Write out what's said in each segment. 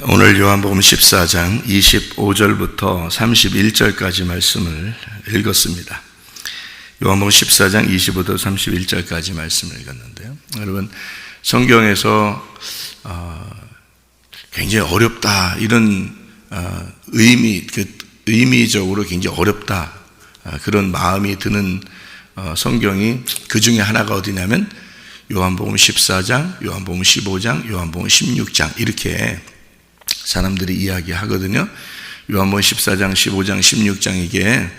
오늘 요한복음 14장 25절부터 31절까지 말씀을 읽었습니다. 요한복음 14장 25절 31절까지 말씀을 읽었는데요. 여러분, 성경에서 굉장히 어렵다, 이런 의미적으로 굉장히 어렵다, 그런 마음이 드는 성경이 그 중에 하나가 어디냐면 요한복음 14장, 요한복음 15장, 요한복음 16장 이렇게 사람들이 이야기하거든요. 요한복음 14장, 15장, 16장 이게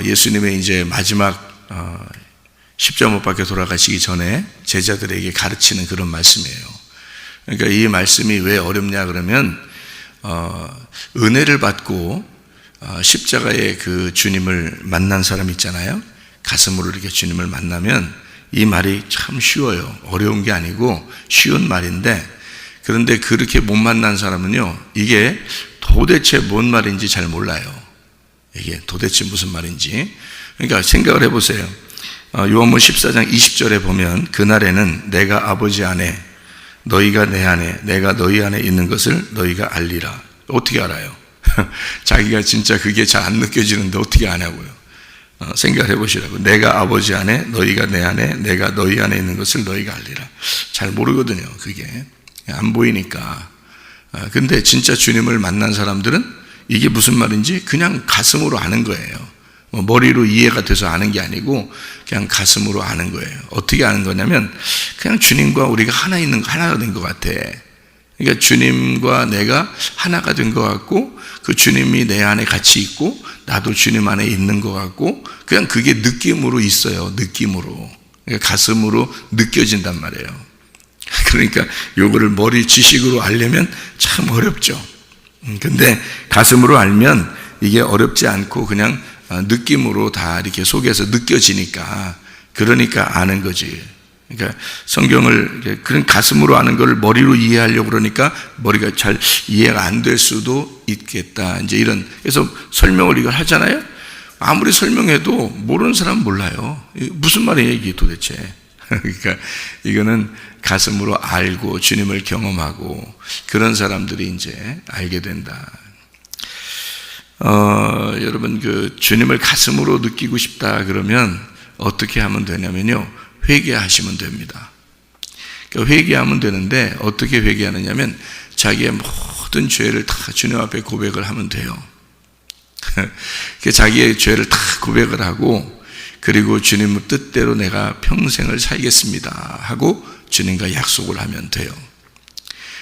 예수님의 이제 마지막 십자가 못 박혀 돌아가시기 전에 제자들에게 가르치는 그런 말씀이에요. 그러니까 이 말씀이 왜 어렵냐 그러면 은혜를 받고 십자가의 그 주님을 만난 사람 있잖아요. 가슴으로 이렇게 주님을 만나면 이 말이 참 쉬워요. 어려운 게 아니고 쉬운 말인데, 그런데 그렇게 못 만난 사람은요, 이게 도대체 뭔 말인지 잘 몰라요. 이게 도대체 무슨 말인지. 그러니까 생각을 해보세요. 요한복음 14장 20절에 보면 그날에는 내가 아버지 안에, 너희가 내 안에, 내가 너희 안에 있는 것을 너희가 알리라. 어떻게 알아요? 자기가 진짜 그게 잘 안 느껴지는데 어떻게 아냐고요. 생각해 보시라고. 내가 아버지 안에, 너희가 내 안에, 내가 너희 안에 있는 것을 너희가 알리라. 잘 모르거든요, 그게. 안 보이니까. 근데 진짜 주님을 만난 사람들은 이게 무슨 말인지 그냥 가슴으로 아는 거예요. 머리로 이해가 돼서 아는 게 아니고 그냥 가슴으로 아는 거예요. 어떻게 아는 거냐면 그냥 주님과 우리가 하나가 된 것 같아. 그러니까 주님과 내가 하나가 된 것 같고, 그 주님이 내 안에 같이 있고 나도 주님 안에 있는 것 같고, 그냥 그게 느낌으로 있어요. 느낌으로. 그러니까 가슴으로 느껴진단 말이에요. 그러니까 요거를 머리 지식으로 알려면 참 어렵죠. 근데 가슴으로 알면 이게 어렵지 않고 그냥 느낌으로 다 이렇게 속에서 느껴지니까, 그러니까 아는 거지. 그러니까 성경을 그런 가슴으로 아는 걸 머리로 이해하려고 그러니까 머리가 잘 이해가 안 될 수도 있겠다. 이제 이런, 그래서 설명을 이걸 하잖아요. 아무리 설명해도 모르는 사람은 몰라요. 무슨 말이에요, 이게 도대체. 그러니까 이거는 가슴으로 알고 주님을 경험하고 그런 사람들이 이제 알게 된다. 여러분, 그 주님을 가슴으로 느끼고 싶다 그러면 어떻게 하면 되냐면요, 회개하시면 됩니다. 그러니까 회개하면 되는데 어떻게 회개하느냐면 자기의 모든 죄를 다 주님 앞에 고백을 하면 돼요. 자기의 죄를 다 고백을 하고, 그리고 주님의 뜻대로 내가 평생을 살겠습니다 하고 주님과 약속을 하면 돼요.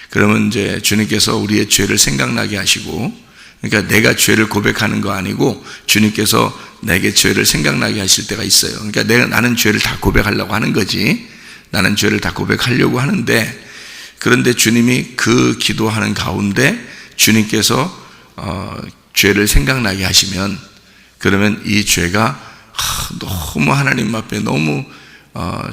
그러면 이제 주님께서 우리의 죄를 생각나게 하시고, 그러니까 내가 죄를 고백하는 거 아니고 주님께서 내게 죄를 생각나게 하실 때가 있어요. 그러니까 나는 죄를 다 고백하려고 하는 거지. 나는 죄를 다 고백하려고 하는데, 그런데 주님이 그 기도하는 가운데 주님께서 죄를 생각나게 하시면, 그러면 이 죄가 너무 하나님 앞에 너무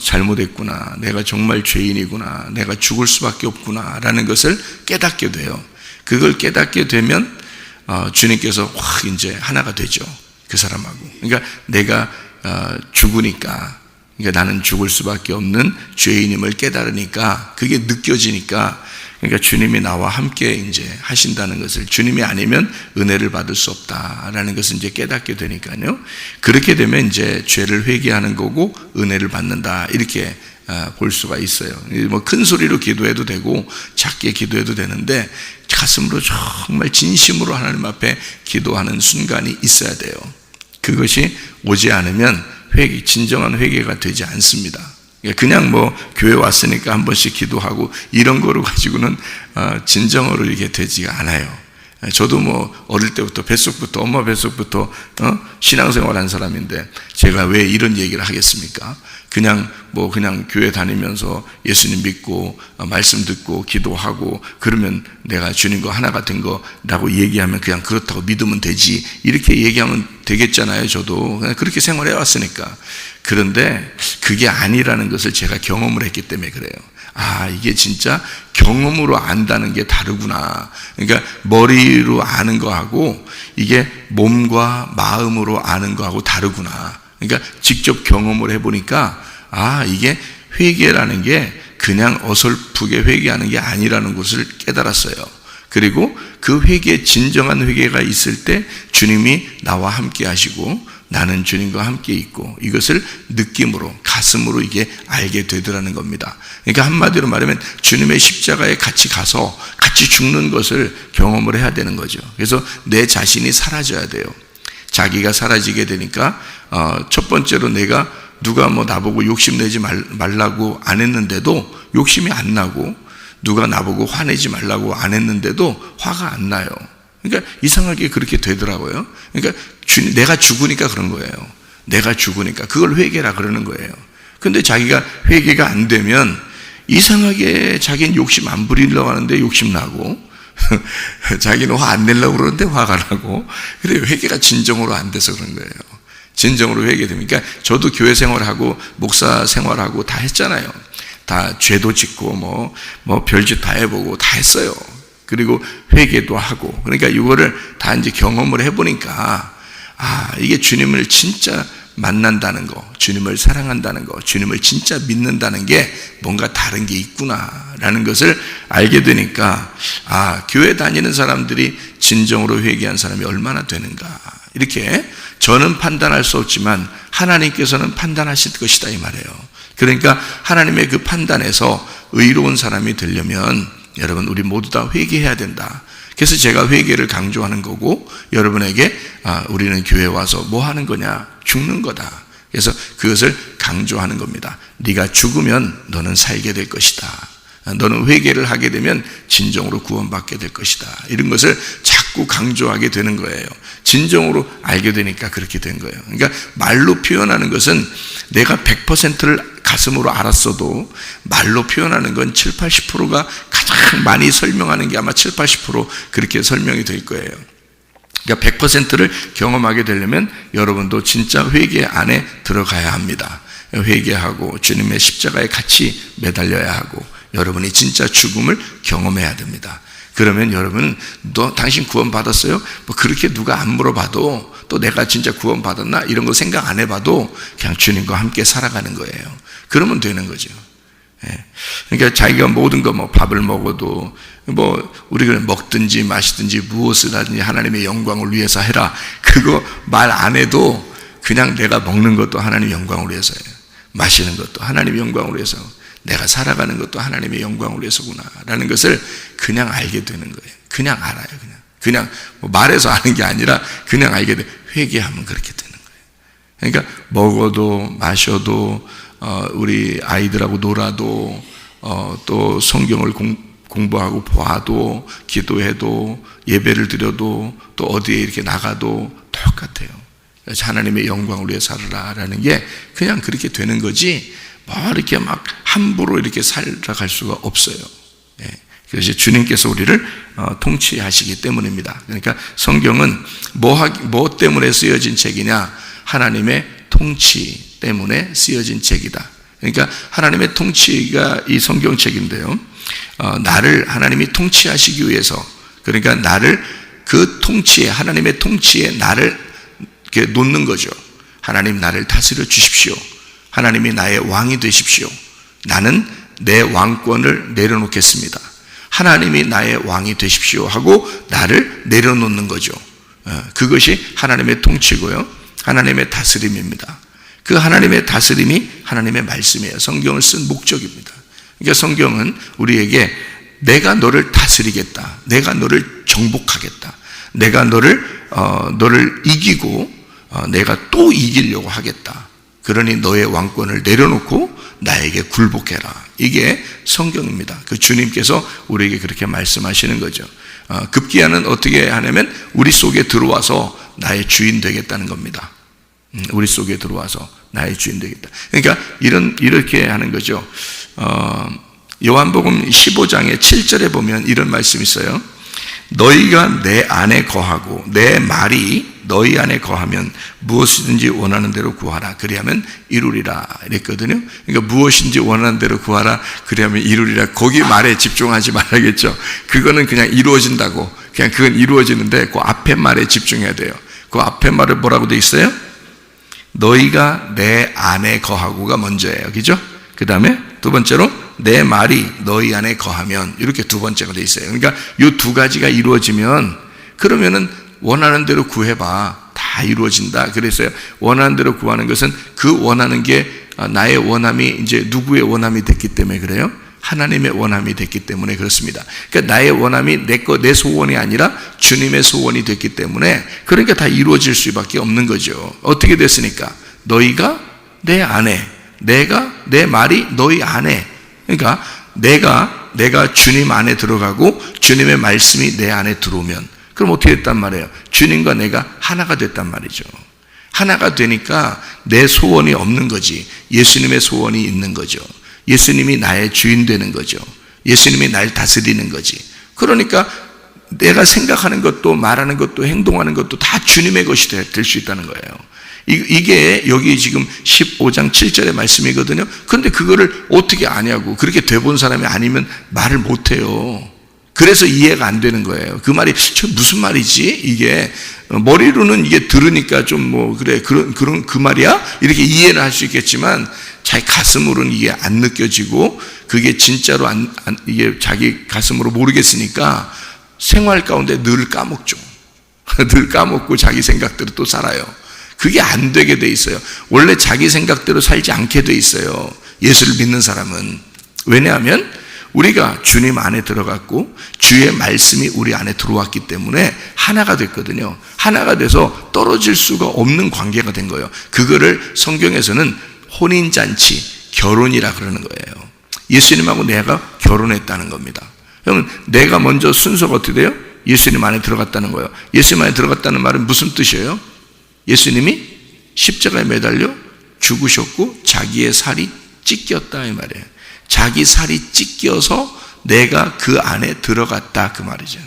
잘못했구나, 내가 정말 죄인이구나, 내가 죽을 수밖에 없구나 라는 것을 깨닫게 돼요. 그걸 깨닫게 되면 주님께서 확 이제 하나가 되죠, 그 사람하고. 그러니까 내가 죽으니까, 그러니까 나는 죽을 수밖에 없는 죄인임을 깨달으니까, 그게 느껴지니까, 그러니까 주님이 나와 함께 이제 하신다는 것을, 주님이 아니면 은혜를 받을 수 없다라는 것을 이제 깨닫게 되니까요. 그렇게 되면 이제 죄를 회개하는 거고 은혜를 받는다, 이렇게 볼 수가 있어요. 뭐 큰 소리로 기도해도 되고 작게 기도해도 되는데 가슴으로 정말 진심으로 하나님 앞에 기도하는 순간이 있어야 돼요. 그것이 오지 않으면 진정한 회개가 되지 않습니다. 그냥 뭐 교회 왔으니까 한 번씩 기도하고 이런 거로 가지고는 진정으로 이게 되지가 않아요. 저도 뭐 어릴 때부터 뱃속부터, 엄마 뱃속부터 신앙생활 한 사람인데 제가 왜 이런 얘기를 하겠습니까? 그냥 교회 다니면서 예수님 믿고 말씀 듣고 기도하고 그러면 내가 주님과 하나가 된 거라고 얘기하면 그냥 그렇다고 믿으면 되지, 이렇게 얘기하면 되겠잖아요. 저도 그렇게 생활해 왔으니까. 그런데 그게 아니라는 것을 제가 경험을 했기 때문에 그래요. 이게 진짜 경험으로 안다는 게 다르구나. 그러니까 머리로 아는 거하고 이게 몸과 마음으로 아는 거하고 다르구나. 그러니까 직접 경험을 해보니까 이게 회개라는 게 그냥 어설프게 회개하는 게 아니라는 것을 깨달았어요. 그리고 그 회개, 진정한 회개가 있을 때 주님이 나와 함께 하시고 나는 주님과 함께 있고, 이것을 느낌으로, 가슴으로 이게 알게 되더라는 겁니다. 그러니까 한마디로 말하면 주님의 십자가에 같이 가서 같이 죽는 것을 경험을 해야 되는 거죠. 그래서 내 자신이 사라져야 돼요. 자기가 사라지게 되니까 첫 번째로 내가 누가 나보고 욕심내지 말라고 안 했는데도 욕심이 안 나고, 누가 나보고 화내지 말라고 안 했는데도 화가 안 나요. 그러니까 이상하게 그렇게 되더라고요. 그러니까 내가 죽으니까 그런 거예요. 내가 죽으니까. 그걸 회개라 그러는 거예요. 근데 자기가 회개가 안 되면 이상하게 자기는 욕심 안 부리려고 하는데 욕심 나고, 자기는 화 안 내려고 그러는데 화가 나고, 그래 회개가 진정으로 안 돼서 그런 거예요. 진정으로 회개되니까. 그러니까 저도 교회 생활하고 목사 생활하고 다 했잖아요. 다 죄도 짓고 뭐 별짓 다 해보고 다 했어요. 그리고 회개도 하고. 그러니까 이거를 다 이제 경험을 해보니까 이게 주님을 진짜 만난다는 거, 주님을 사랑한다는 거, 주님을 진짜 믿는다는 게 뭔가 다른 게 있구나라는 것을 알게 되니까 교회 다니는 사람들이 진정으로 회개한 사람이 얼마나 되는가, 이렇게 저는 판단할 수 없지만 하나님께서는 판단하실 것이다 이 말이에요. 그러니까 하나님의 그 판단에서 의로운 사람이 되려면 여러분 우리 모두 다 회개해야 된다. 그래서 제가 회개를 강조하는 거고, 여러분에게 우리는 교회에 와서 뭐 하는 거냐? 죽는 거다. 그래서 그것을 강조하는 겁니다. 네가 죽으면 너는 살게 될 것이다. 너는 회개를 하게 되면 진정으로 구원받게 될 것이다. 이런 것을 자꾸 강조하게 되는 거예요. 진정으로 알게 되니까 그렇게 된 거예요. 그러니까 말로 표현하는 것은 내가 100%를 가슴으로 알았어도 말로 표현하는 건 7, 80%가 가장 많이 설명하는 게 아마 7, 80% 그렇게 설명이 될 거예요. 그러니까 100%를 경험하게 되려면 여러분도 진짜 회개 안에 들어가야 합니다. 회개하고 주님의 십자가에 같이 매달려야 하고 여러분이 진짜 죽음을 경험해야 됩니다. 그러면 여러분은 당신 구원 받았어요? 그렇게 누가 안 물어봐도, 또 내가 진짜 구원 받았나 이런 거 생각 안 해봐도 그냥 주님과 함께 살아가는 거예요. 그러면 되는 거죠. 그러니까 자기가 모든 거 밥을 먹어도 우리가 먹든지 마시든지 무엇을 하든지 하나님의 영광을 위해서 해라. 그거 말 안 해도 그냥 내가 먹는 것도 하나님의 영광을 위해서예요. 마시는 것도 하나님의 영광을 위해서, 내가 살아가는 것도 하나님의 영광을 위해서구나 라는 것을 그냥 알게 되는 거예요. 그냥 알아요. 그냥 말해서 아는 게 아니라 그냥 알게 돼. 회개하면 그렇게 되는 거예요. 그러니까 먹어도 마셔도 우리 아이들하고 놀아도 또 성경을 공부하고 봐도, 기도해도, 예배를 드려도, 또 어디에 이렇게 나가도 똑같아요. 하나님의 영광을 위해 살아라라는 게 그냥 그렇게 되는 거지, 이렇게 함부로 이렇게 살아갈 수가 없어요. 그래서 주님께서 우리를 통치하시기 때문입니다. 그러니까 성경은 뭐 때문에 쓰여진 책이냐? 하나님의 통치 때문에 쓰여진 책이다. 그러니까 하나님의 통치가 이 성경책인데요, 나를 하나님이 통치하시기 위해서, 그러니까 나를 그 통치에, 하나님의 통치에 나를 이렇게 놓는 거죠. 하나님 나를 다스려 주십시오. 하나님이 나의 왕이 되십시오. 나는 내 왕권을 내려놓겠습니다. 하나님이 나의 왕이 되십시오 하고 나를 내려놓는 거죠. 그것이 하나님의 통치고요, 하나님의 다스림입니다. 그 하나님의 다스림이 하나님의 말씀이에요. 성경을 쓴 목적입니다. 그러니까 성경은 우리에게 내가 너를 다스리겠다, 내가 너를 정복하겠다, 내가 너를 이기고 내가 또 이기려고 하겠다, 그러니 너의 왕권을 내려놓고 나에게 굴복해라. 이게 성경입니다. 그 주님께서 우리에게 그렇게 말씀하시는 거죠. 급기야는 어떻게 하냐면 우리 속에 들어와서 나의 주인 되겠다는 겁니다. 우리 속에 들어와서 나의 주인 되겠다. 그러니까 이렇게 하는 거죠. 요한복음 15장의 7절에 보면 이런 말씀이 있어요. 너희가 내 안에 거하고 내 말이 너희 안에 거하면 무엇이든지 원하는 대로 구하라. 그리하면 이루리라. 이랬거든요. 그러니까 무엇인지 원하는 대로 구하라. 그리하면 이루리라. 거기 말에 집중하지 말아야겠죠. 그거는 그냥 이루어진다고. 그냥 그건 이루어지는데 그 앞에 말에 집중해야 돼요. 그 앞에 말을 뭐라고 돼 있어요? 너희가 내 안에 거하고가 먼저예요. 그죠? 그 다음에 두 번째로 내 말이 너희 안에 거하면, 이렇게 두 번째가 돼 있어요. 그러니까 이 두 가지가 이루어지면, 그러면은 원하는 대로 구해봐, 다 이루어진다. 그래서요, 원하는 대로 구하는 것은 그 원하는 게 나의 원함이 이제 누구의 원함이 됐기 때문에 그래요? 하나님의 원함이 됐기 때문에 그렇습니다. 그러니까 나의 원함이 내 소원이 아니라 주님의 소원이 됐기 때문에, 그러니까 다 이루어질 수밖에 없는 거죠. 어떻게 됐으니까? 너희가 내 안에, 내가, 내 말이 너희 안에. 그러니까 내가 주님 안에 들어가고 주님의 말씀이 내 안에 들어오면, 그럼 어떻게 됐단 말이에요? 주님과 내가 하나가 됐단 말이죠. 하나가 되니까 내 소원이 없는 거지, 예수님의 소원이 있는 거죠. 예수님이 나의 주인 되는 거죠. 예수님이 날 다스리는 거지. 그러니까 내가 생각하는 것도 말하는 것도 행동하는 것도 다 주님의 것이 될 수 있다는 거예요. 이게 여기 지금 15장 7절의 말씀이거든요. 그런데 그거를 어떻게 아냐고. 그렇게 돼본 사람이 아니면 말을 못해요. 그래서 이해가 안 되는 거예요. 그 말이 무슨 말이지? 이게 머리로는 이게 들으니까 좀 뭐 그래 그런 그 말이야? 이렇게 이해는 할 수 있겠지만 자기 가슴으로는 이게 안 느껴지고, 그게 진짜로 이게 자기 가슴으로 모르겠으니까 생활 가운데 늘 까먹죠. 늘 까먹고 자기 생각대로 또 살아요. 그게 안 되게 돼 있어요. 원래 자기 생각대로 살지 않게 돼 있어요, 예수를 믿는 사람은. 왜냐하면 우리가 주님 안에 들어갔고 주의 말씀이 우리 안에 들어왔기 때문에 하나가 됐거든요. 하나가 돼서 떨어질 수가 없는 관계가 된 거예요. 그거를 성경에서는 혼인잔치, 결혼이라 그러는 거예요. 예수님하고 내가 결혼했다는 겁니다. 그러면 내가 먼저 순서가 어떻게 돼요? 예수님 안에 들어갔다는 거예요. 예수님 안에 들어갔다는 말은 무슨 뜻이에요? 예수님이 십자가에 매달려 죽으셨고 자기의 살이 찢겼다, 이 말이에요. 자기 살이 찢겨서 내가 그 안에 들어갔다, 그 말이죠.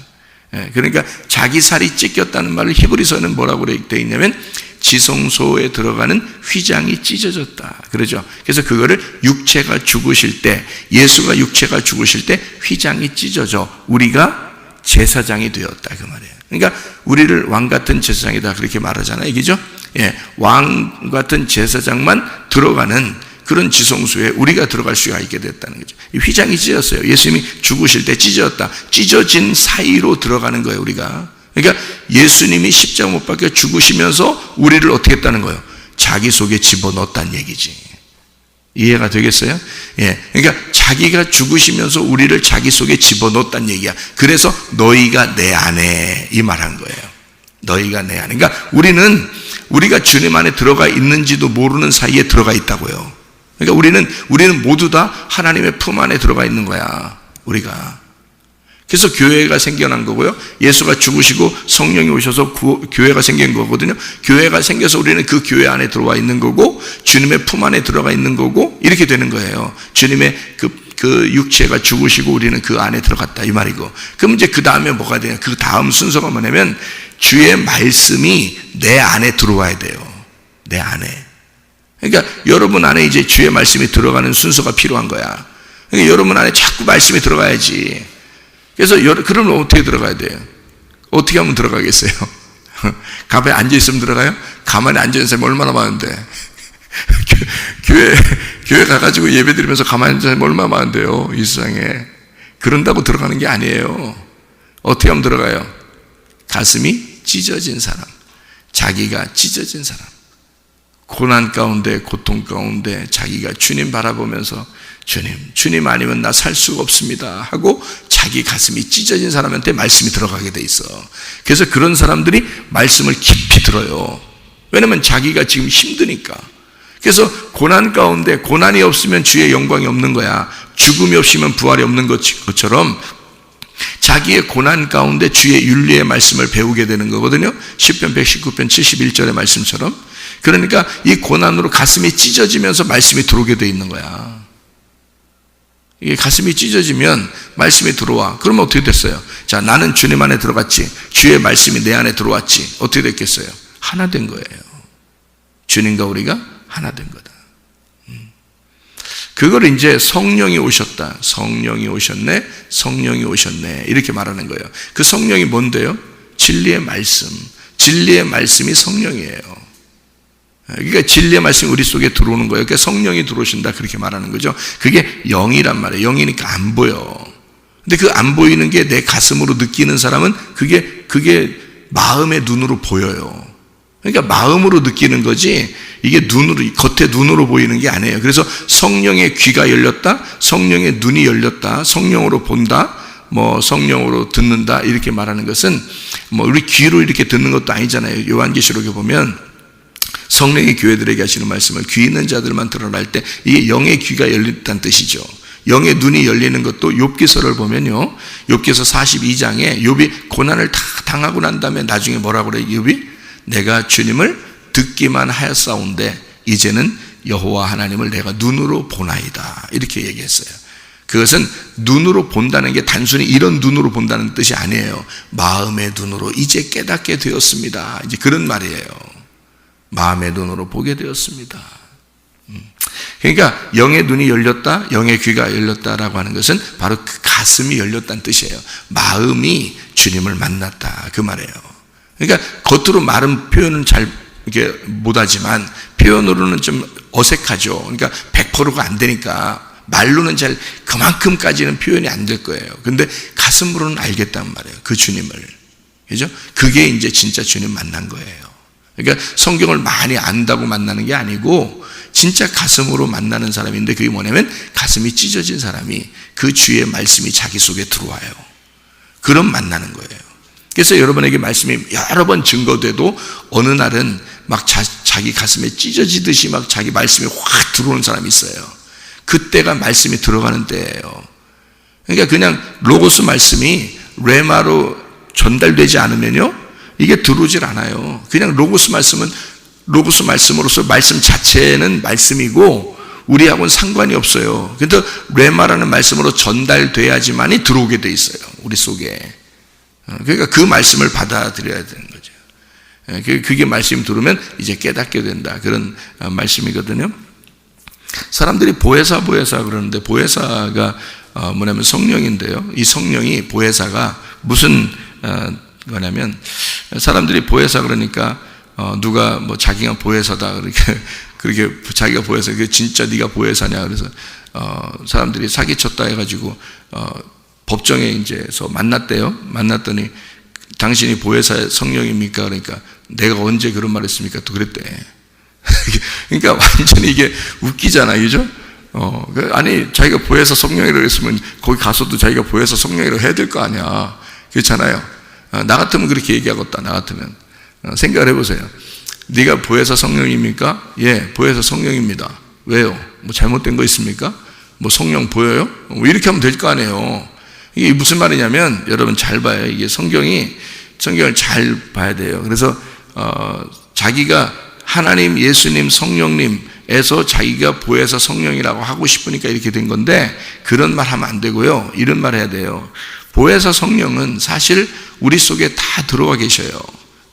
그러니까 자기 살이 찢겼다는 말을 히브리서는 뭐라고 되어 있냐면 지성소에 들어가는 휘장이 찢어졌다, 그러죠. 그래서 그거를 육체가 죽으실 때, 예수가 육체가 죽으실 때 휘장이 찢어져 우리가 제사장이 되었다, 그 말이에요. 그러니까 우리를 왕 같은 제사장이다, 그렇게 말하잖아요, 그죠? 왕 같은 제사장만 들어가는 그런 지성소에 우리가 들어갈 수가 있게 됐다는 거죠. 휘장이 찢어졌어요. 예수님이 죽으실 때 찢어졌다. 찢어진 사이로 들어가는 거예요, 우리가. 그러니까 예수님이 십자가 못 박혀 죽으시면서 우리를 어떻게 했다는 거예요? 자기 속에 집어넣었다는 얘기지. 이해가 되겠어요? 그러니까 자기가 죽으시면서 우리를 자기 속에 집어넣었다는 얘기야. 그래서 너희가 내 안에, 이 말한 거예요. 너희가 내 안에. 그러니까 우리가 주님 안에 들어가 있는지도 모르는 사이에 들어가 있다고요. 그러니까 우리는 모두 다 하나님의 품 안에 들어가 있는 거야, 우리가. 그래서 교회가 생겨난 거고요. 예수가 죽으시고 성령이 오셔서 교회가 생긴 거거든요. 교회가 생겨서 우리는 그 교회 안에 들어와 있는 거고, 주님의 품 안에 들어가 있는 거고, 이렇게 되는 거예요. 주님의 그 육체가 죽으시고 우리는 그 안에 들어갔다, 이 말이고. 그럼 이제 그 다음에 뭐가 되냐? 그 다음 순서가 뭐냐면 주의 말씀이 내 안에 들어와야 돼요. 내 안에. 그러니까 여러분 안에 이제 주의 말씀이 들어가는 순서가 필요한 거야. 그러니까 여러분 안에 자꾸 말씀이 들어가야지. 그래서 그러면 어떻게 들어가야 돼요? 어떻게 하면 들어가겠어요? 가만히 앉아있으면 들어가요? 가만히 앉아있는 사람이 얼마나 많은데. 교회 가가지고 예배 드리면서 가만히 앉아있는 사람이 얼마나 많은데요, 이 세상에. 그런다고 들어가는 게 아니에요. 어떻게 하면 들어가요? 가슴이 찢어진 사람, 자기가 찢어진 사람, 고난 가운데, 고통 가운데 자기가 주님 바라보면서 주님 아니면 나 살 수가 없습니다 하고 자기 가슴이 찢어진 사람한테 말씀이 들어가게 돼 있어. 그래서 그런 사람들이 말씀을 깊이 들어요. 왜냐면 자기가 지금 힘드니까. 그래서 고난 가운데, 고난이 없으면 주의 영광이 없는 거야. 죽음이 없으면 부활이 없는 것처럼 자기의 고난 가운데 주의 윤리의 말씀을 배우게 되는 거거든요. 시편 119편 71절의 말씀처럼. 그러니까 이 고난으로 가슴이 찢어지면서 말씀이 들어오게 돼 있는 거야. 이게 가슴이 찢어지면 말씀이 들어와. 그러면 어떻게 됐어요? 자, 나는 주님 안에 들어갔지. 주의 말씀이 내 안에 들어왔지. 어떻게 됐겠어요? 하나 된 거예요. 주님과 우리가 하나 된 거다. 그걸 이제 성령이 오셨다, 성령이 오셨네, 성령이 오셨네, 이렇게 말하는 거예요. 그 성령이 뭔데요? 진리의 말씀. 진리의 말씀이 성령이에요. 그러니까 진리의 말씀이 우리 속에 들어오는 거예요. 그러니까 성령이 들어오신다 그렇게 말하는 거죠. 그게 영이란 말이에요. 영이니까 안 보여. 근데 그 안 보이는 게 내 가슴으로 느끼는 사람은 그게 마음의 눈으로 보여요. 그러니까 마음으로 느끼는 거지 이게 눈으로, 겉에 눈으로 보이는 게 아니에요. 그래서 성령의 귀가 열렸다, 성령의 눈이 열렸다, 성령으로 본다, 뭐 성령으로 듣는다 이렇게 말하는 것은 뭐 우리 귀로 이렇게 듣는 것도 아니잖아요. 요한계시록에 보면 성령이 교회들에게 하시는 말씀을 귀 있는 자들만 들으라 할 때 이게 영의 귀가 열렸다는 뜻이죠. 영의 눈이 열리는 것도 욥기서를 보면요, 욥기서 42장에 욥이 고난을 다 당하고 난 다음에 나중에 뭐라고 그래요? 욥이 내가 주님을 듣기만 하였사온데 이제는 여호와 하나님을 내가 눈으로 보나이다 이렇게 얘기했어요. 그것은 눈으로 본다는 게 단순히 이런 눈으로 본다는 뜻이 아니에요. 마음의 눈으로 이제 깨닫게 되었습니다. 이제 그런 말이에요. 마음의 눈으로 보게 되었습니다. 그러니까 영의 눈이 열렸다, 영의 귀가 열렸다라고 하는 것은 바로 그 가슴이 열렸다는 뜻이에요. 마음이 주님을 만났다 그 말이에요. 그러니까 겉으로 말은 표현은 잘 이렇게 못하지만 표현으로는 좀 어색하죠. 그러니까 100%가 안 되니까 말로는 잘 그만큼까지는 표현이 안 될 거예요. 근데 가슴으로는 알겠단 말이에요. 그 주님을. 그죠? 그게 이제 진짜 주님 만난 거예요. 그러니까 성경을 많이 안다고 만나는 게 아니고 진짜 가슴으로 만나는 사람인데 그게 뭐냐면 가슴이 찢어진 사람이 그 주의 말씀이 자기 속에 들어와요. 그럼 만나는 거예요. 그래서 여러분에게 말씀이 여러 번 증거돼도 어느 날은 막 자기 가슴에 찢어지듯이 막 자기 말씀이 확 들어오는 사람이 있어요. 그때가 말씀이 들어가는 때예요. 그러니까 그냥 로고스 말씀이 레마로 전달되지 않으면요 이게 들어오질 않아요. 그냥 로고스 말씀은 로고스 말씀으로서 말씀 자체는 말씀이고 우리하고는 상관이 없어요. 그런데 레마라는 말씀으로 전달돼야지만이 들어오게 돼 있어요. 우리 속에. 그러니까 그 말씀을 받아들여야 되는 거죠. 그게 말씀이 들으면 이제 깨닫게 된다. 그런 말씀이거든요. 사람들이 보혜사 그러는데 보혜사가 뭐냐면 성령인데요. 이 성령이 보혜사가 무슨 거냐면 사람들이 보혜사 그러니까 누가 뭐 자기가 보혜사다 그렇게 자기가 보혜사 그게 진짜 네가 보혜사냐 그래서 사람들이 사기쳤다 해가지고 법정에 이제서 만났대요. 만났더니 당신이 보혜사의 성령입니까? 그러니까 내가 언제 그런 말 했습니까? 또 그랬대. 그러니까 완전히 이게 웃기잖아요. 그죠? 아니 자기가 보혜사 성령이라고 했으면 거기 가서도 자기가 보혜사 성령이라고 해야 될 거 아니야. 그렇잖아요. 나 같으면 그렇게 얘기하겠다. 나 같으면 생각을 해보세요. 네가 보혜사 성령입니까? 예, 보혜사 성령입니다. 왜요? 뭐 잘못된 거 있습니까? 뭐 성령 보여요? 뭐 이렇게 하면 될 거 아니에요. 이게 무슨 말이냐면 여러분 잘 봐요. 이게 성경을 잘 봐야 돼요. 그래서 자기가 하나님, 예수님, 성령님에서 자기가 보혜사 성령이라고 하고 싶으니까 이렇게 된 건데 그런 말 하면 안 되고요. 이런 말 해야 돼요. 보혜사 성령은 사실 우리 속에 다 들어와 계셔요.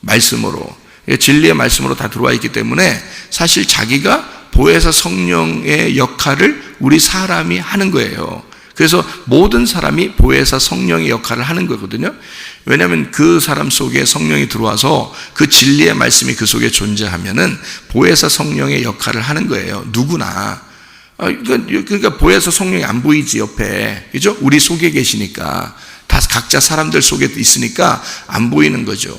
말씀으로. 진리의 말씀으로 다 들어와 있기 때문에 사실 자기가 보혜사 성령의 역할을 우리 사람이 하는 거예요. 그래서 모든 사람이 보혜사 성령의 역할을 하는 거거든요. 왜냐하면 그 사람 속에 성령이 들어와서 그 진리의 말씀이 그 속에 존재하면은 보혜사 성령의 역할을 하는 거예요. 누구나. 그러니까 보혜사 성령이 안 보이지 옆에. 그죠? 우리 속에 계시니까. 다 각자 사람들 속에 있으니까 안 보이는 거죠.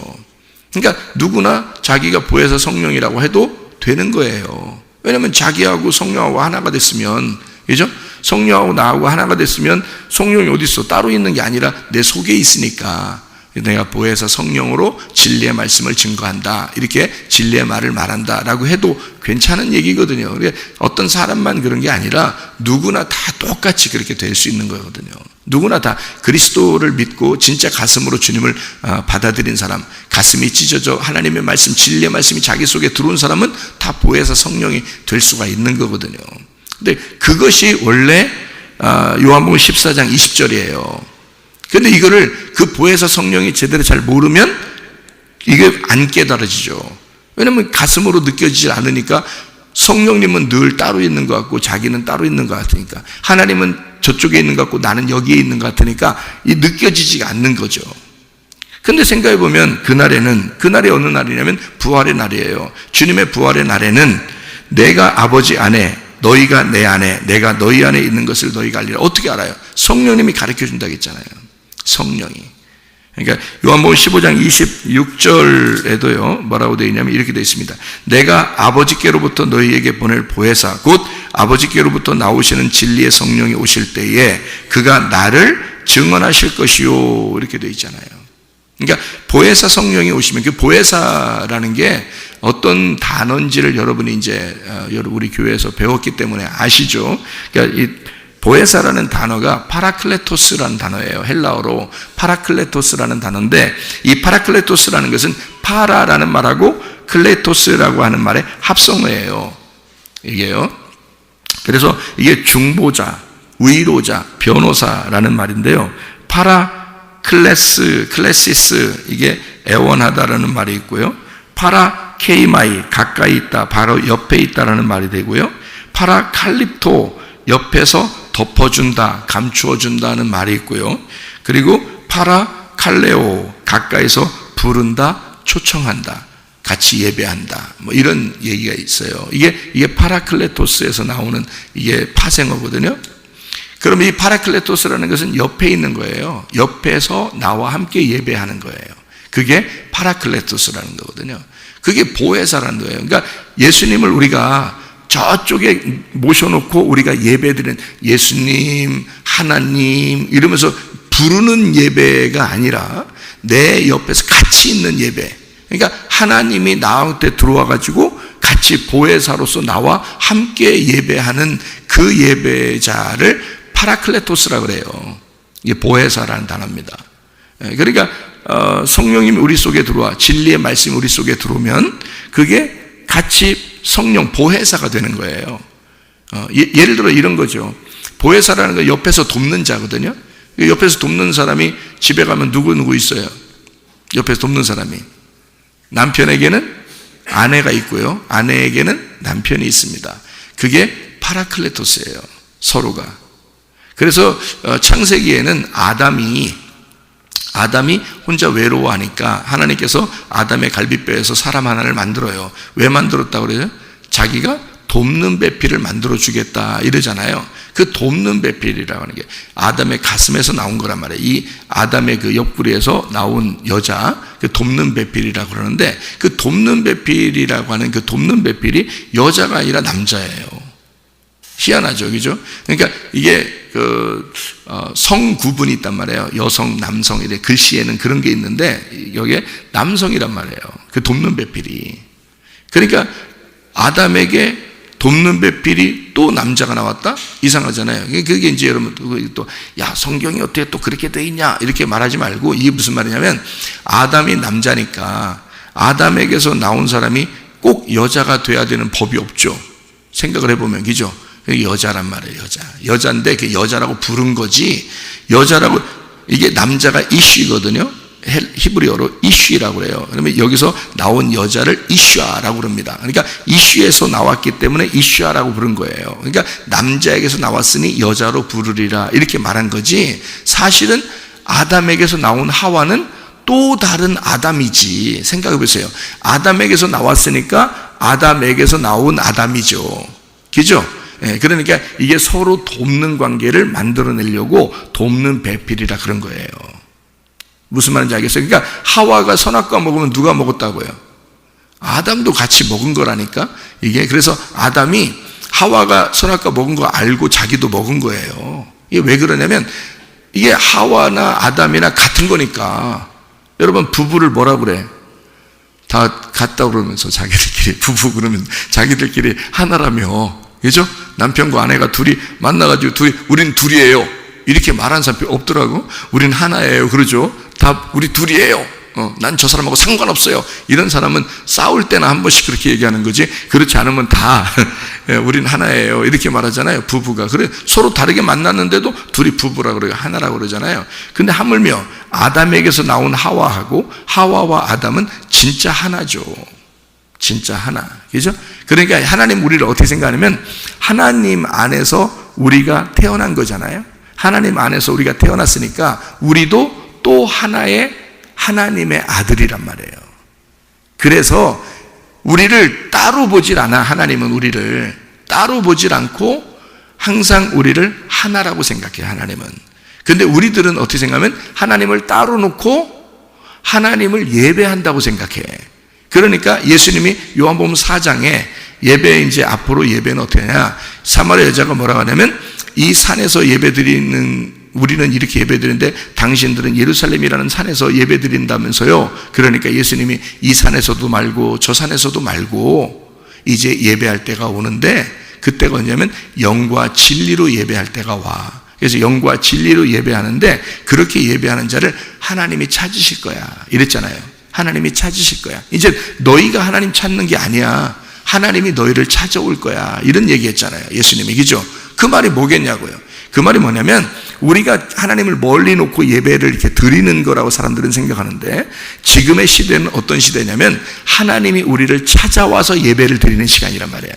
그러니까 누구나 자기가 보혜사 성령이라고 해도 되는 거예요. 왜냐하면 자기하고 성령하고 하나가 됐으면, 그죠? 성령하고 나하고 하나가 됐으면 성령이 어디 있어? 따로 있는 게 아니라 내 속에 있으니까 내가 보혜사 성령으로 진리의 말씀을 증거한다. 이렇게 진리의 말을 말한다라고 해도 괜찮은 얘기거든요. 그러니까 어떤 사람만 그런 게 아니라 누구나 다 똑같이 그렇게 될 수 있는 거거든요. 누구나 다 그리스도를 믿고 진짜 가슴으로 주님을 받아들인 사람, 가슴이 찢어져 하나님의 말씀, 진리의 말씀이 자기 속에 들어온 사람은 다 보혜사 성령이 될 수가 있는 거거든요. 근데 그것이 원래 요한복음 14장 20절이에요. 근데 이거를 그 보혜사 성령이 제대로 잘 모르면 이게 안 깨달아지죠. 왜냐면 가슴으로 느껴지지 않으니까 성령님은 늘 따로 있는 것 같고 자기는 따로 있는 것 같으니까 하나님은 저쪽에 있는 것 같고 나는 여기에 있는 것 같으니까 이 느껴지지가 않는 거죠. 근데 생각해 보면 그날이 어느 날이냐면 부활의 날이에요. 주님의 부활의 날에는 내가 아버지 안에, 너희가 내 안에, 내가 너희 안에 있는 것을 너희가 알리라. 어떻게 알아요? 성령님이 가르쳐 준다고 했잖아요. 성령이. 그러니까 요한복음 15장 26절에도요 뭐라고 되어 있냐면 이렇게 되어 있습니다. 내가 아버지께로부터 너희에게 보낼 보혜사 곧 아버지께로부터 나오시는 진리의 성령이 오실 때에 그가 나를 증언하실 것이요, 이렇게 되어 있잖아요. 그러니까 보혜사 성령이 오시면, 그 보혜사라는 게 어떤 단어인지를 여러분이 이제 우리 교회에서 배웠기 때문에 아시죠? 그러니까 이 보혜사라는 단어가 파라클레토스라는 단어예요. 헬라어로 파라클레토스라는 단어인데, 이 파라클레토스라는 것은 파라라는 말하고 클레토스라고 하는 말의 합성어예요. 이게요. 그래서 이게 중보자, 위로자, 변호사라는 말인데요. 클래시스, 이게 애원하다라는 말이 있고요. 케이마이, 가까이 있다, 바로 옆에 있다라는 말이 되고요. 칼립토, 옆에서 덮어준다, 감추어준다는 말이 있고요. 그리고 칼레오, 가까이서 부른다, 초청한다, 같이 예배한다, 뭐 이런 얘기가 있어요. 이게 파라클레토스에서 나오는 이게 파생어거든요. 그럼 이 파라클레토스라는 것은 옆에 있는 거예요. 옆에서 나와 함께 예배하는 거예요. 그게 파라클레토스라는 거거든요. 그게 보혜사라는 거예요. 그러니까 예수님을 우리가 저쪽에 모셔놓고 우리가 예배드리는 예수님, 하나님 이러면서 부르는 예배가 아니라 내 옆에서 같이 있는 예배. 그러니까 하나님이 나한테 들어와 가지고 같이 보혜사로서 나와 함께 예배하는 그 예배자를 파라클레토스라고 그래요. 이게 보혜사라는 단어입니다. 그러니까 성령님이 우리 속에 들어와, 진리의 말씀이 우리 속에 들어오면 그게 같이 성령 보혜사가 되는 거예요. 예를 들어 이런 거죠. 보혜사라는 건 옆에서 돕는 자거든요. 옆에서 돕는 사람이 집에 가면 누구 있어요? 옆에서 돕는 사람이. 남편에게는 아내가 있고요. 아내에게는 남편이 있습니다. 그게 파라클레토스예요. 서로가. 그래서 창세기에는 아담이 혼자 외로워하니까 하나님께서 아담의 갈비뼈에서 사람 하나를 만들어요. 왜 만들었다고 그래요? 자기가 돕는 배필을 만들어 주겠다 이러잖아요. 그 돕는 배필이라고 하는 게 아담의 가슴에서 나온 거란 말이에요. 이 아담의 그 옆구리에서 나온 여자, 그 돕는 배필이라고 그러는데, 그 돕는 배필이라고 하는 그 돕는 배필이 여자가 아니라 남자예요. 희한하죠, 그죠? 그러니까 이게 성 구분이 있단 말이에요. 여성, 남성, 이래 글씨에는 그런 게 있는데 여기에 남성이란 말이에요. 그 돕는 배필이. 그러니까 아담에게 돕는 배필이 또 남자가 나왔다? 이상하잖아요. 그게 이제 여러분 또 야, 성경이 어떻게 또 그렇게 돼 있냐 이렇게 말하지 말고, 이게 무슨 말이냐면 아담이 남자니까 아담에게서 나온 사람이 꼭 여자가 돼야 되는 법이 없죠. 생각을 해보면, 그죠? 여자란 말이에요. 여자인데 그 여자라고 부른 거지, 여자라고, 이게 남자가 이슈거든요. 히브리어로 이슈라고 그래요. 그러면 여기서 나온 여자를 이슈아라고 그럽니다. 그러니까 이슈에서 나왔기 때문에 이슈아라고 부른 거예요. 그러니까 남자에게서 나왔으니 여자로 부르리라 이렇게 말한 거지, 사실은 아담에게서 나온 하와는 또 다른 아담이지. 생각해 보세요. 아담에게서 나왔으니까 아담에게서 나온 아담이죠. 그죠? 그러니까 이게 서로 돕는 관계를 만들어내려고 돕는 배필이라 그런 거예요. 무슨 말인지 알겠어요? 그러니까 하와가 선악과 먹으면 누가 먹었다고요? 아담도 같이 먹은 거라니까. 이게 그래서 아담이 하와가 선악과 먹은 거 알고 자기도 먹은 거예요. 이게 왜 그러냐면 이게 하와나 아담이나 같은 거니까. 여러분, 부부를 뭐라 그래? 다 같다 그러면서 자기들끼리, 부부 그러면 자기들끼리 하나라며, 그죠? 남편과 아내가 둘이 만나가지고 우린 둘이에요 이렇게 말하는 사람 없더라고. 우린 하나예요 그러죠. 다 우리 둘이에요. 난 저 사람하고 상관없어요. 이런 사람은 싸울 때나 한 번씩 그렇게 얘기하는 거지, 그렇지 않으면 다 우린 하나예요 이렇게 말하잖아요. 부부가. 그래, 서로 다르게 만났는데도 둘이 부부라고 그래요. 하나라고 그러잖아요. 근데 하물며 아담에게서 나온 하와하고 하와와 아담은 진짜 하나죠. 진짜 하나. 그죠? 그러니까 하나님 우리를 어떻게 생각하냐면 하나님 안에서 우리가 태어난 거잖아요. 하나님 안에서 우리가 태어났으니까 우리도 또 하나의 하나님의 아들이란 말이에요. 그래서 우리를 따로 보질 않아. 하나님은 우리를 따로 보질 않고 항상 우리를 하나라고 생각해요. 하나님은. 근데 우리들은 어떻게 생각하면 하나님을 따로 놓고 하나님을 예배한다고 생각해. 그러니까 예수님이 요한복음 4장에 예배, 이제 앞으로 예배는 어떻게 하냐, 사마리아 여자가 뭐라고 하냐면, 이 산에서 예배드리는, 우리는 이렇게 예배드리는데 당신들은 예루살렘이라는 산에서 예배드린다면서요. 그러니까 예수님이 이 산에서도 말고 저 산에서도 말고 이제 예배할 때가 오는데, 그때가 뭐냐면 영과 진리로 예배할 때가 와. 그래서 영과 진리로 예배하는데, 그렇게 예배하는 자를 하나님이 찾으실 거야 이랬잖아요. 하나님이 찾으실 거야. 이제 너희가 하나님 찾는 게 아니야. 하나님이 너희를 찾아올 거야, 이런 얘기했잖아요, 예수님이. 그죠? 그 말이 뭐겠냐고요. 그 말이 뭐냐면, 우리가 하나님을 멀리 놓고 예배를 이렇게 드리는 거라고 사람들은 생각하는데, 지금의 시대는 어떤 시대냐면 하나님이 우리를 찾아와서 예배를 드리는 시간이란 말이에요.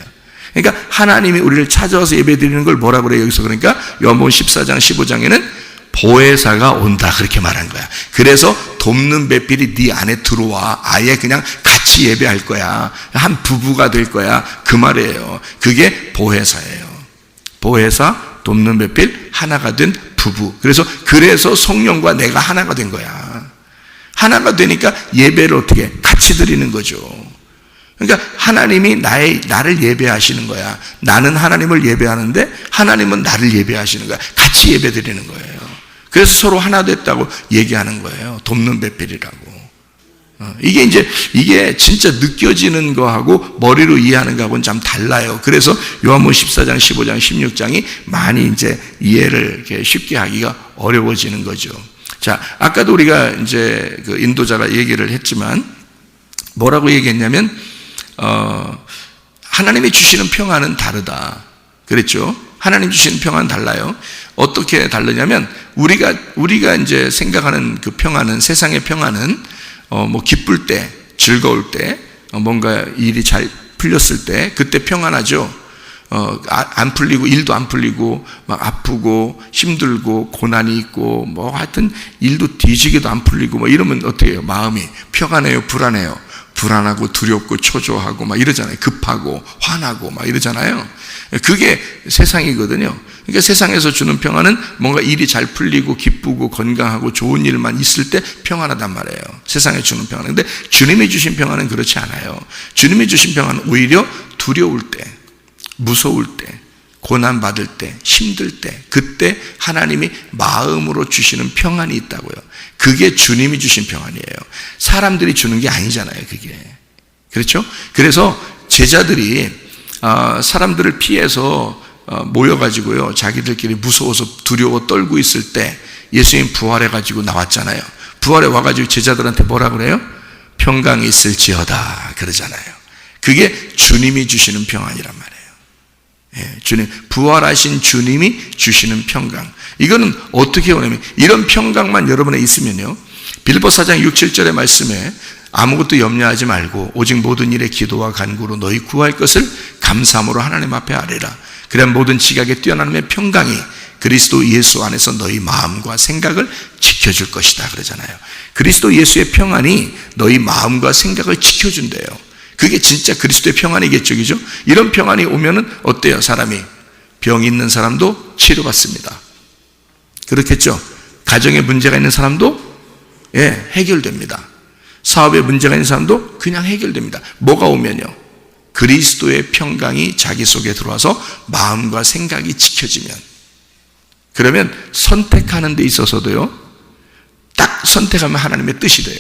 그러니까 하나님이 우리를 찾아와서 예배 드리는 걸 뭐라 그래요? 여기서 그러니까 요한복음 14장 15장에는 보혜사가 온다, 그렇게 말한 거야. 그래서 돕는 배필이 네 안에 들어와 아예 그냥 같이 예배할 거야. 한 부부가 될 거야, 그 말이에요. 그게 보혜사예요. 보혜사, 돕는 배필, 하나가 된 부부. 그래서 성령과 내가 하나가 된 거야. 하나가 되니까 예배를 어떻게 같이 드리는 거죠. 그러니까 하나님이 나를 예배하시는 거야. 나는 하나님을 예배하는데 하나님은 나를 예배하시는 거야. 같이 예배 드리는 거예요. 그래서 서로 하나 됐다고 얘기하는 거예요. 돕는 배필이라고. 이게 진짜 느껴지는 거하고 머리로 이해하는 거하고는 좀 달라요. 그래서 요한복음 14장, 15장, 16장이 많이 이제 이해를 이렇게 쉽게 하기가 어려워지는 거죠. 자, 아까도 우리가 이제 그 인도자가 얘기를 했지만 뭐라고 얘기했냐면, 하나님이 주시는 평안은 다르다 그랬죠. 하나님 주시는 평안은 달라요. 어떻게 다르냐면, 우리가 이제 생각하는 그 평안은, 세상의 평안은 뭐 기쁠 때, 즐거울 때, 뭔가 일이 잘 풀렸을 때 그때 평안하죠. 안 풀리고, 일도 안 풀리고 막 아프고 힘들고 고난이 있고 뭐 하여튼 일도 뒤지게도 안 풀리고 뭐 이러면 어떻게 해요? 마음이 평안해요, 불안해요? 불안하고 두렵고 초조하고 막 이러잖아요. 급하고 화나고 막 이러잖아요. 그게 세상이거든요. 그러니까 세상에서 주는 평안은 뭔가 일이 잘 풀리고 기쁘고 건강하고 좋은 일만 있을 때 평안하단 말이에요. 세상에 주는 평안은. 근데 주님이 주신 평안은 그렇지 않아요. 주님이 주신 평안은 오히려 두려울 때, 무서울 때, 고난받을 때, 힘들 때, 그때 하나님이 마음으로 주시는 평안이 있다고요. 그게 주님이 주신 평안이에요. 사람들이 주는 게 아니잖아요, 그게. 그렇죠? 그래서 제자들이 사람들을 피해서 모여가지고요, 자기들끼리 무서워서 두려워 떨고 있을 때 예수님 부활해가지고 나왔잖아요. 부활해 와가지고 제자들한테 뭐라 그래요? 평강이 있을지어다 그러잖아요. 그게 주님이 주시는 평안이란 말이에요. 주님, 부활하신 주님이 주시는 평강. 이거는 어떻게 오냐면, 이런 평강만 여러분에 있으면요, 빌립보 4장 6, 7절의 말씀에 아무것도 염려하지 말고 오직 모든 일에 기도와 간구로 너희 구할 것을 감사함으로 하나님 앞에 아뢰라. 그래야 모든 지각에 뛰어나는 평강이 그리스도 예수 안에서 너희 마음과 생각을 지켜줄 것이다 그러잖아요. 그리스도 예수의 평안이 너희 마음과 생각을 지켜준대요. 그게 진짜 그리스도의 평안이겠죠, 그죠? 이런 평안이 오면은 어때요? 사람이, 병 있는 사람도 치료받습니다. 그렇겠죠? 가정에 문제가 있는 사람도 해결됩니다. 사업에 문제가 있는 사람도 그냥 해결됩니다. 뭐가 오면요, 그리스도의 평강이 자기 속에 들어와서 마음과 생각이 지켜지면, 그러면 선택하는 데 있어서도요, 딱 선택하면 하나님의 뜻이 돼요.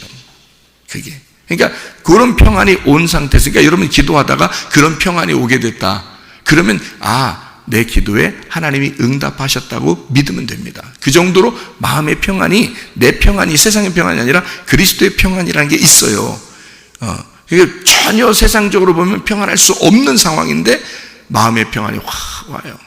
그게. 그러니까 그런 평안이 온 상태에서, 그러니까 여러분 기도하다가 그런 평안이 오게 됐다. 그러면 내 기도에 하나님이 응답하셨다고 믿으면 됩니다. 그 정도로 마음의 평안이, 내 평안이 세상의 평안이 아니라 그리스도의 평안이라는 게 있어요. 그게 전혀 세상적으로 보면 평안할 수 없는 상황인데 마음의 평안이 확 와요.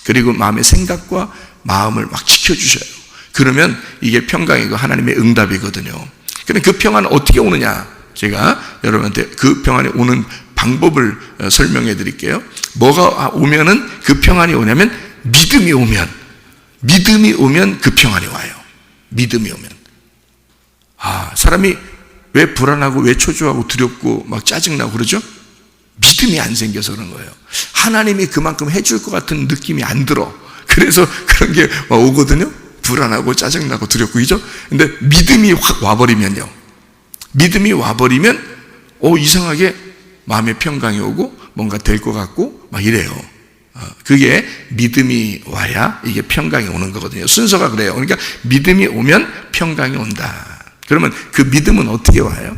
그리고 마음의 생각과 마음을 막 지켜주셔요. 그러면 이게 평강이고 하나님의 응답이거든요. 그럼 그 평안은 어떻게 오느냐? 제가 여러분한테 그 평안이 오는 방법을 설명해 드릴게요. 뭐가 오면은 그 평안이 오냐면, 믿음이 오면 그 평안이 와요. 믿음이 오면. 사람이 왜 불안하고 왜 초조하고 두렵고 막 짜증나고 그러죠? 믿음이 안 생겨서 그런 거예요. 하나님이 그만큼 해줄 것 같은 느낌이 안 들어. 그래서 그런 게 막 오거든요. 불안하고 짜증나고 두렵고, 그죠? 근데 믿음이 확 와버리면요. 믿음이 와버리면, 이상하게 마음의 평강이 오고 뭔가 될 것 같고 막 이래요. 그게 믿음이 와야 이게 평강이 오는 거거든요. 순서가 그래요. 그러니까 믿음이 오면 평강이 온다. 그러면 그 믿음은 어떻게 와요?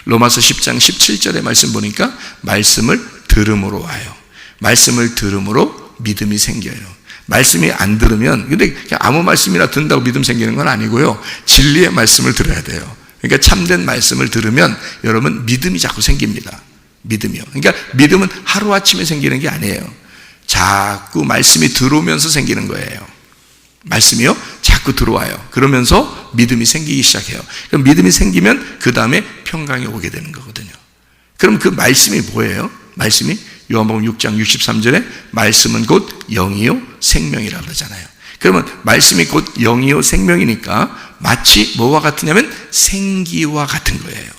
로마서 10장 17절의 말씀 보니까 말씀을 들음으로 와요. 말씀을 들음으로 믿음이 생겨요. 말씀이 안 들으면, 근데 그냥 아무 말씀이나 듣는다고 믿음 생기는 건 아니고요. 진리의 말씀을 들어야 돼요. 그러니까 참된 말씀을 들으면 여러분 믿음이 자꾸 생깁니다. 믿음이요. 그러니까 믿음은 하루아침에 생기는 게 아니에요. 자꾸 말씀이 들어오면서 생기는 거예요. 말씀이요? 자꾸 들어와요. 그러면서 믿음이 생기기 시작해요. 그럼 믿음이 생기면 그 다음에 평강이 오게 되는 거거든요. 그럼 그 말씀이 뭐예요? 말씀이 요한복음 6장 63절에 말씀은 곧 영이요 생명이라고 그러잖아요. 그러면 말씀이 곧 영이요 생명이니까 마치 뭐와 같으냐면 생기와 같은 거예요.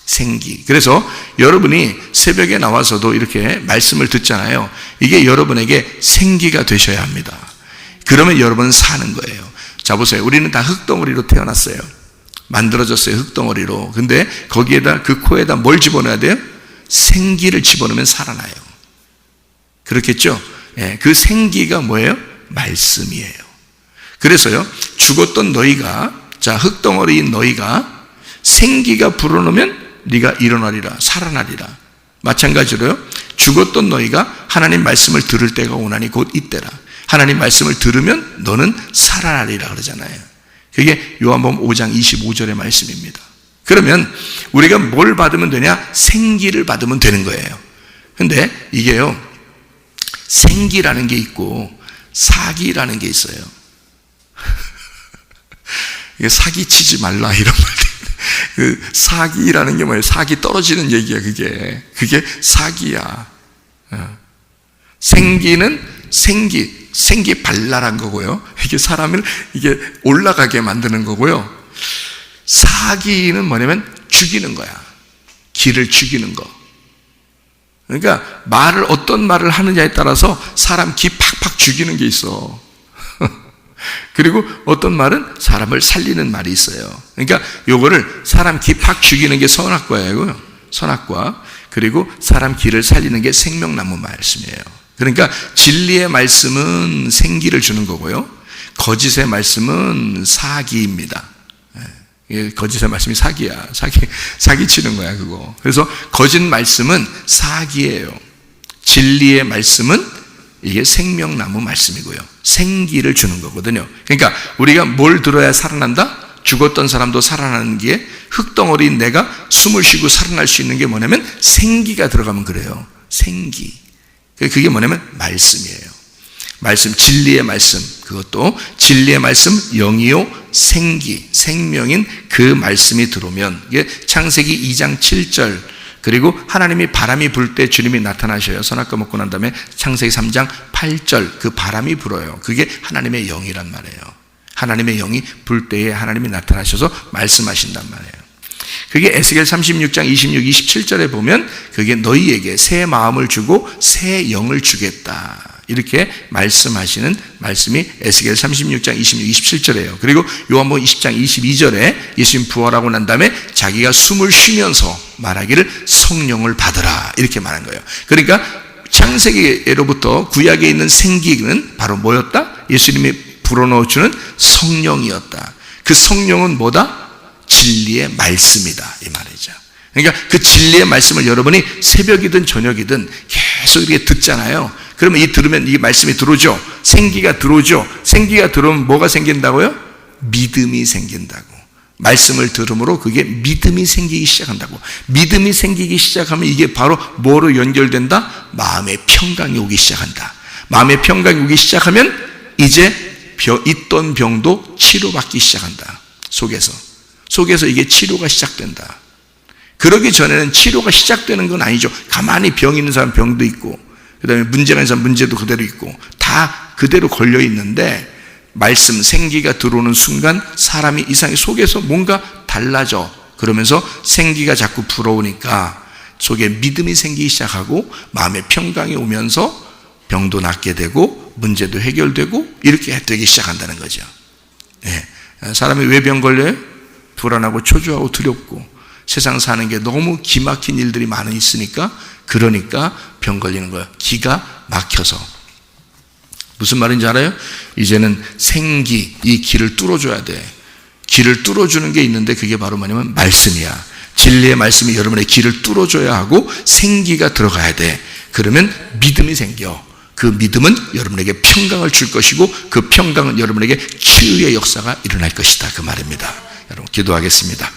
생기. 그래서 여러분이 새벽에 나와서도 이렇게 말씀을 듣잖아요. 이게 여러분에게 생기가 되셔야 합니다. 그러면 여러분은 사는 거예요. 자, 보세요. 우리는 다 흙덩어리로 태어났어요. 만들어졌어요. 흙덩어리로. 근데 거기에다, 그 코에다 뭘 집어넣어야 돼요? 생기를 집어넣으면 살아나요. 그렇겠죠? 그 생기가 뭐예요? 말씀이에요. 그래서요, 죽었던 너희가, 자, 흙덩어리인 너희가 생기가 불어넣으면 네가 일어나리라, 살아나리라. 마찬가지로요, 죽었던 너희가 하나님 말씀을 들을 때가 오나니 곧 이때라. 하나님 말씀을 들으면 너는 살아나리라 그러잖아요. 그게 요한복음 5장 25절의 말씀입니다. 그러면 우리가 뭘 받으면 되냐? 생기를 받으면 되는 거예요. 근데 이게요, 생기라는 게 있고 사기라는 게 있어요. 이게 사기치지 말라 이런 말들. 그 사기라는 게 뭐예요? 사기 떨어지는 얘기야. 그게 사기야. 생기는 생기 발랄한 거고요. 이게 사람을 이게 올라가게 만드는 거고요. 사기는 뭐냐면 죽이는 거야. 기를 죽이는 거. 그러니까 어떤 말을 하느냐에 따라서 사람 기 팍팍 죽이는 게 있어. 그리고 어떤 말은 사람을 살리는 말이 있어요. 그러니까 요거를 사람 기 팍 죽이는 게 선악과예요. 선악과. 그리고 사람 기를 살리는 게 생명나무 말씀이에요. 그러니까 진리의 말씀은 생기를 주는 거고요. 거짓의 말씀은 사기입니다. 거짓의 말씀이 사기야. 사기치는 거야, 그거. 그래서 거짓 말씀은 사기예요. 진리의 말씀은 이게 생명나무 말씀이고요. 생기를 주는 거거든요. 그러니까 우리가 뭘 들어야 살아난다? 죽었던 사람도 살아나는 게, 흙덩어리인 내가 숨을 쉬고 살아날 수 있는 게 뭐냐면 생기가 들어가면 그래요. 생기. 그게 뭐냐면 말씀이에요. 말씀, 진리의 말씀. 그것도 진리의 말씀, 영이요 생기, 생명인 그 말씀이 들어오면, 이게 창세기 2장 7절, 그리고 하나님이 바람이 불 때 주님이 나타나셔요. 선악과 먹고 난 다음에 창세기 3장 8절, 그 바람이 불어요. 그게 하나님의 영이란 말이에요. 하나님의 영이 불 때에 하나님이 나타나셔서 말씀하신단 말이에요. 그게 에스겔 36장 26, 27절에 보면 그게 너희에게 새 마음을 주고 새 영을 주겠다. 이렇게 말씀하시는 말씀이 에스겔 36장 26, 27절이에요. 그리고 요한복음 20장 22절에 예수님 부활하고 난 다음에 자기가 숨을 쉬면서 말하기를 성령을 받으라. 이렇게 말한 거예요. 그러니까 창세기로부터 구약에 있는 생기는 바로 뭐였다? 예수님이 불어넣어주는 성령이었다. 그 성령은 뭐다? 진리의 말씀이다. 이 말이죠. 그러니까 그 진리의 말씀을 여러분이 새벽이든 저녁이든 계속 이렇게 듣잖아요. 그러면 들으면 이 말씀이 들어오죠. 생기가 들어오죠. 생기가 들어오면 뭐가 생긴다고요? 믿음이 생긴다고. 말씀을 들음으로 그게 믿음이 생기기 시작한다고. 믿음이 생기기 시작하면 이게 바로 뭐로 연결된다? 마음의 평강이 오기 시작한다. 마음의 평강이 오기 시작하면 이제 있던 병도 치료받기 시작한다. 속에서 이게 치료가 시작된다. 그러기 전에는 치료가 시작되는 건 아니죠. 가만히 병 있는 사람 병도 있고, 그 다음에 문제가 있는 사람 문제도 그대로 있고, 다 그대로 걸려 있는데, 말씀 생기가 들어오는 순간 사람이 이상하게 속에서 뭔가 달라져. 그러면서 생기가 자꾸 불어오니까 속에 믿음이 생기기 시작하고 마음의 평강이 오면서 병도 낫게 되고 문제도 해결되고 이렇게 되기 시작한다는 거죠. 예. 사람이 왜 병 걸려요? 불안하고 초조하고 두렵고 세상 사는 게 너무 기막힌 일들이 많이 있으니까, 그러니까 병 걸리는 거예요. 기가 막혀서. 무슨 말인지 알아요? 이제는 생기, 이 길을 뚫어줘야 돼. 길을 뚫어주는 게 있는데 그게 바로 뭐냐면 말씀이야. 진리의 말씀이 여러분의 길을 뚫어줘야 하고 생기가 들어가야 돼. 그러면 믿음이 생겨. 그 믿음은 여러분에게 평강을 줄 것이고 그 평강은 여러분에게 치유의 역사가 일어날 것이다. 그 말입니다. 여러분 기도하겠습니다.